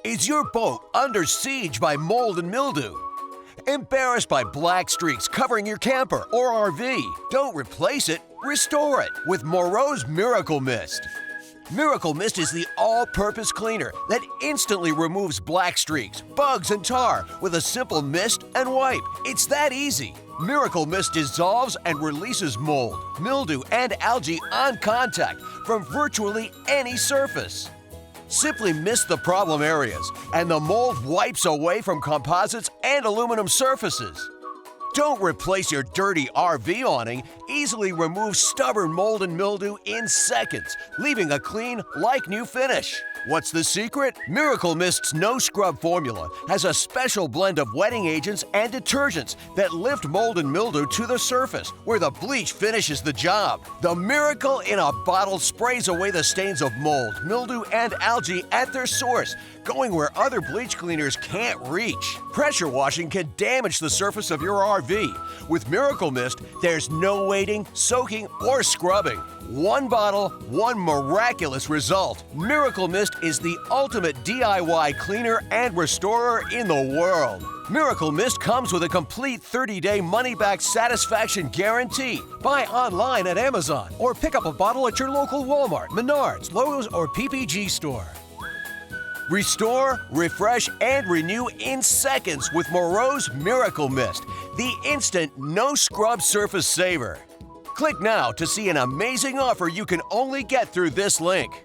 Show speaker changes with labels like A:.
A: Is your boat under siege by mold and mildew? Embarrassed by black streaks covering your camper or RV? Don't replace it, restore it with Moreau's Miracle Mist. Miracle Mist is the all-purpose cleaner that instantly removes black streaks, bugs, and tar with a simple mist and wipe. It's that easy. Miracle Mist dissolves and releases mold, mildew, and algae on contact from virtually any surface. Simply mist the problem areas, and the mold wipes away from composites and aluminum surfaces. Don't replace your dirty RV awning. Easily remove stubborn mold and mildew in seconds, leaving a clean, like-new finish. What's the secret? Miracle Mist's no-scrub formula has a special blend of wetting agents and detergents that lift mold and mildew to the surface, where the bleach finishes the job. The miracle in a bottle sprays away the stains of mold, mildew, and algae at their source, going where other bleach cleaners can't reach. Pressure washing can damage the surface of your RV. With Miracle Mist, there's no waiting, soaking, or scrubbing. One bottle, one miraculous result. Miracle Mist is the ultimate DIY cleaner and restorer in the world. Miracle Mist comes with a complete 30-day money-back satisfaction guarantee. Buy online at Amazon or pick up a bottle at your local Walmart, Menards, Lowe's, or PPG store. Restore, refresh, and renew in seconds with Moreau's Miracle Mist, the instant no-scrub surface saver. Click now to see an amazing offer you can only get through this link.